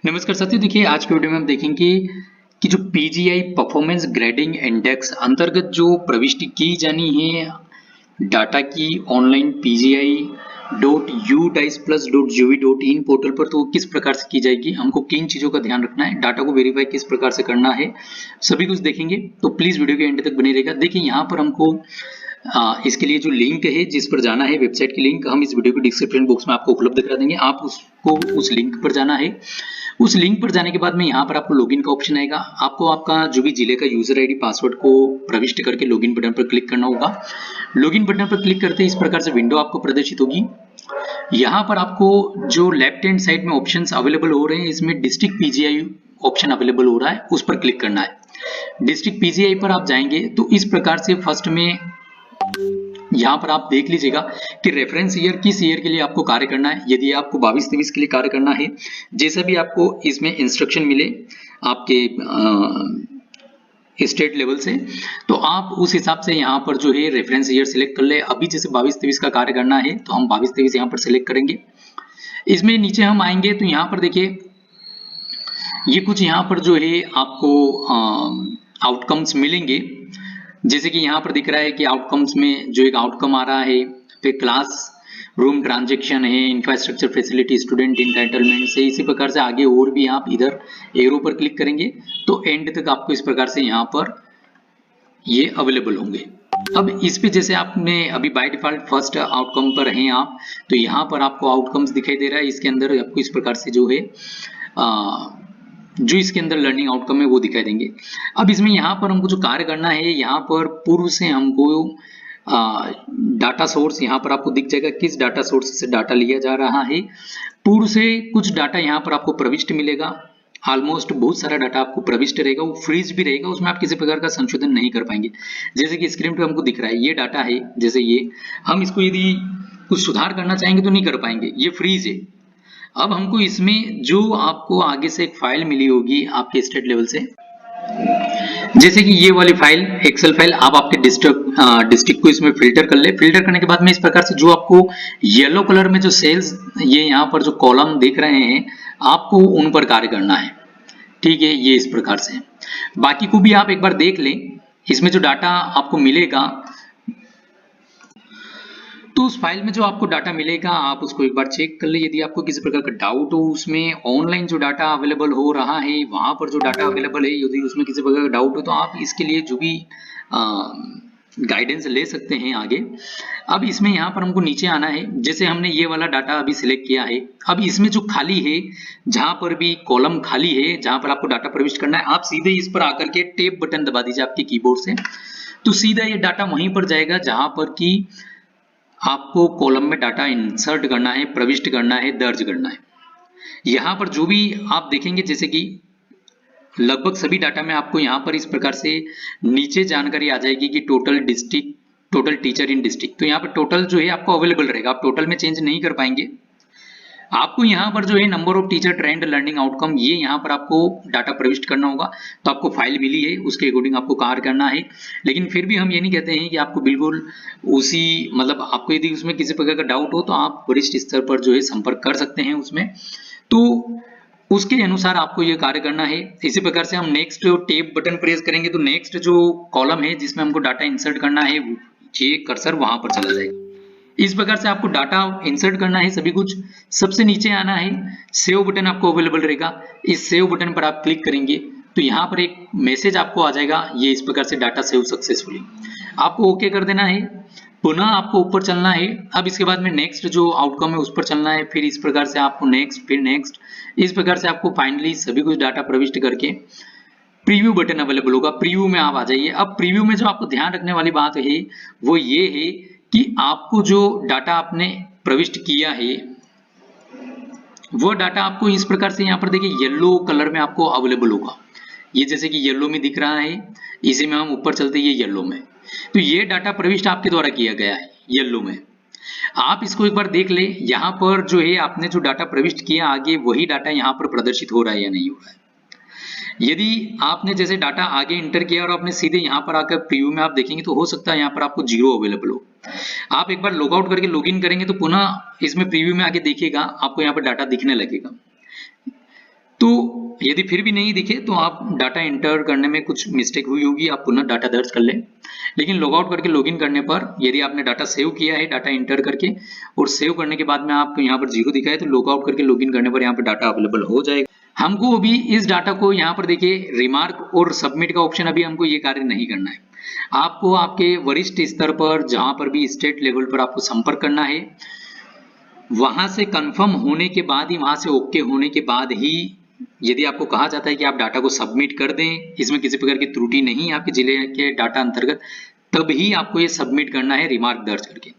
नमस्कार साथियों, देखिए आज के वीडियो में हम देखेंगे कि जो पीजीआई परफॉर्मेंस ग्रेडिंग इंडेक्स अंतर्गत जो प्रविष्टि की जानी है डाटा की ऑनलाइन pgi.udice+.gov.in पोर्टल पर, तो किस प्रकार से की जाएगी। हमको किन चीजों का ध्यान रखना है, डाटा को वेरीफाई किस प्रकार से करना है, सभी कुछ देखेंगे। तो प्लीज वीडियो के एंड तक बने रहेगा। देखिए यहाँ पर हमको इसके लिए जो लिंक है जिस पर जाना है, वेबसाइट की लिंक हम इस वीडियो के डिस्क्रिप्शन बॉक्स में आपको उपलब्ध करा देंगे। आप उसको उस लिंक पर जाना है। उस लिंक पर जाने के बाद में यहाँ पर आपको लॉगिन का ऑप्शन आएगा। आपको आपका जो भी जिले का यूजर आईडी पासवर्ड को प्रविष्ट करके लॉगिन बटन पर क्लिक करना होगा। लॉगिन बटन पर क्लिक करते इस प्रकार से विंडो आपको प्रदर्शित होगी। यहाँ पर आपको जो लेफ्ट हैंड साइड में ऑप्शंस अवेलेबल हो रहे हैं, इसमें डिस्ट्रिक्ट पीजीआई ऑप्शन अवेलेबल हो रहा है, उस पर क्लिक करना है। डिस्ट्रिक्ट पीजीआई पर आप जाएंगे तो इस प्रकार से फर्स्ट में यहाँ पर आप देख लीजिएगा कि रेफरेंस ईयर किस ईयर के लिए आपको कार्य करना है। यदि आपको 22-23 के लिए कार्य करना है, जैसा भी आपको इसमें इंस्ट्रक्शन मिले आपके स्टेट लेवल से, तो आप उस हिसाब से यहाँ पर जो है रेफरेंस ईयर सिलेक्ट कर ले। अभी जैसे 22-23 का कार्य करना है तो हम 22-23 यहाँ पर सिलेक्ट करेंगे। इसमें नीचे हम आएंगे तो यहाँ पर देखिए ये कुछ यहाँ पर जो है आपको आउटकम्स मिलेंगे। जैसे कि यहाँ पर दिख रहा है कि आउटकम्स में जो एक आउटकम आ रहा है, फिर क्लास रूम ट्रांजैक्शन है, इंफ्रास्ट्रक्चर फैसिलिटी, स्टूडेंट इंटाइटलमेंट से, इसी प्रकार से आगे और भी आप इधर एरो पर क्लिक करेंगे तो एंड तक आपको इस प्रकार से यहाँ पर ये अवेलेबल होंगे। अब इस पे जैसे आपने अभी बाय डिफॉल्ट फर्स्ट आउटकम पर हैं आप, तो यहाँ पर आपको आउटकम्स दिखाई दे रहा है। इसके अंदर आपको इस प्रकार से जो है जो इसके अंदर लर्निंग आउटकम है वो दिखाई देंगे। अब इसमें यहाँ पर हमको जो कार्य करना है, यहाँ पर पूर्व से हमको डाटा सोर्स यहाँ पर आपको दिख जाएगा, किस डाटा सोर्स से डाटा लिया जा रहा है। पूर्व से कुछ डाटा यहाँ पर आपको प्रविष्ट मिलेगा। ऑलमोस्ट बहुत सारा डाटा आपको प्रविष्ट रहेगा, वो फ्रीज भी रहेगा, उसमें आप किसी प्रकार का संशोधन नहीं कर पाएंगे। जैसे कि स्क्रीन पे हमको दिख रहा है ये डाटा है, जैसे ये हम इसको यदि कुछ सुधार करना चाहेंगे तो नहीं कर पाएंगे, ये फ्रीज है। अब हमको इसमें जो आपको आगे से एक फाइल मिली होगी आपके स्टेट लेवल से, जैसे कि ये वाली फाइल एक्सेल फाइल, आप आपके डिस्ट्रिक्ट को इसमें फिल्टर कर ले। फिल्टर करने के बाद में इस प्रकार से जो आपको येलो कलर में जो सेल्स ये यहाँ पर जो कॉलम देख रहे हैं, आपको उन पर कार्य करना है। ठीक है, ये इस प्रकार से। बाकी को भी आप एक बार देख लें, इसमें जो डाटा आपको मिलेगा, तो उस फाइल में जो आपको डाटा मिलेगा आप उसको एक बार चेक कर ले। यदि आपको किसी प्रकार का डाउट हो, उसमें ऑनलाइन जो डाटा अवेलेबल हो रहा है, वहां पर जो डाटा अवेलेबल है, यदि उसमें किसी प्रकार का डाउट हो तो आप इसके लिए जो भी गाइडेंस ले सकते हैं आगे। अब इसमें यहाँ पर हमको नीचे आना है। जैसे हमने ये वाला डाटा अभी सिलेक्ट किया है, अब इसमें जो खाली है, जहां पर भी कॉलम खाली है, जहां पर आपको डाटा प्रविष्ट करना है, आप सीधे इस पर आकर के टैब बटन दबा दीजिए आपके कीबोर्ड से, तो सीधा ये डाटा वहीं पर जाएगा जहां पर कि आपको कॉलम में डाटा इंसर्ट करना है, प्रविष्ट करना है, दर्ज करना है। यहाँ पर जो भी आप देखेंगे, जैसे कि लगभग सभी डाटा में आपको यहाँ पर इस प्रकार से नीचे जानकारी आ जाएगी कि टोटल डिस्ट्रिक्ट, टोटल टीचर इन डिस्ट्रिक्ट, तो यहाँ पर टोटल जो है आपको अवेलेबल रहेगा। आप टोटल में चेंज नहीं कर पाएंगे। आपको यहाँ पर जो है number of teacher, trend, learning outcome, ये यहाँ पर आपको डाटा प्रविष्ट करना होगा। तो आपको फाइल मिली है, उसके अकॉर्डिंग आपको कार्य करना है। लेकिन फिर भी हम ये नहीं कहते हैं कि आपको बिल्कुल उसी, मतलब आपको यदि उसमें किसी प्रकार का डाउट हो तो आप वरिष्ठ स्तर पर जो है संपर्क कर सकते हैं उसमें, तो उसके अनुसार आपको ये कार्य करना है। इसी प्रकार से हम नेक्स्ट टैब बटन प्रेस करेंगे तो नेक्स्ट जो कॉलम है जिसमें हमको डाटा इंसर्ट करना है, ये कर्सर वहां पर चला जाएगा। इस प्रकार से आपको डाटा इंसर्ट करना है सभी कुछ। सबसे नीचे आना है, सेव बटन आपको अवेलेबल रहेगा। इस सेव बटन पर आप क्लिक करेंगे तो यहाँ पर एक मैसेज आपको आ जाएगा, ये इस प्रकार से डाटा सेव सक्सेसफुली। आपको ओके कर देना है, पुनः आपको ऊपर चलना है। अब इसके बाद में नेक्स्ट जो आउटकम है उस पर चलना है, फिर इस प्रकार से आपको नेक्स्ट, फिर नेक्स्ट, इस प्रकार से आपको फाइनली सभी कुछ डाटा प्रविष्ट करके प्रीव्यू बटन अवेलेबल होगा। प्रीव्यू में आप आ जाइए। अब प्रीव्यू में जो आपको ध्यान रखने वाली बात है वो ये है कि आपको जो डाटा आपने प्रविष्ट किया है वो डाटा आपको इस प्रकार से यहाँ पर देखिए येलो कलर में आपको अवेलेबल होगा। ये जैसे कि येलो में दिख रहा है, इसी में हम ऊपर चलते हैं, ये येलो में, तो ये डाटा प्रविष्ट आपके द्वारा किया गया है येलो में। आप इसको एक बार देख ले, यहाँ पर जो है आपने जो डाटा प्रविष्ट किया आगे वही डाटा यहाँ पर प्रदर्शित हो रहा है या नहीं हो रहा है। यदि आपने जैसे डाटा आगे इंटर किया और आपने सीधे यहाँ पर आकर प्रीव्यू में आप देखेंगे तो हो सकता है यहाँ पर आपको 0 अवेलेबल हो। आप एक बार लॉग आउट करके लॉगिन करेंगे तो पुनः इसमें प्रीव्यू में आके देखिएगा, आपको यहाँ पर डाटा दिखने लगेगा। तो यदि फिर भी नहीं दिखे तो आप डाटा एंटर करने में कुछ मिस्टेक हुई होगी, आप पुनः डाटा दर्ज कर लें। लेकिन लॉगआउट करके लॉगिन करने पर यदि आपने डाटा सेव किया है डाटा एंटर करके और सेव करने के बाद में आपको यहाँ पर 0 दिखा है तो लॉगआउट करके लॉगिन करने पर यहाँ पर डाटा अवेलेबल हो जाएगा। हमको अभी इस डाटा को यहाँ पर देखिए रिमार्क और सबमिट का ऑप्शन, अभी हमको ये कार्य नहीं करना है। आपको आपके वरिष्ठ स्तर पर जहां पर भी स्टेट लेवल पर आपको संपर्क करना है, वहां से कंफर्म होने के बाद ही, वहां से ओके होने के बाद ही यदि आपको कहा जाता है कि आप डाटा को सबमिट कर दें, इसमें किसी प्रकार की त्रुटि नहीं है आपके जिले के डाटा अंतर्गत, तभी आपको ये सबमिट करना है रिमार्क दर्ज करके।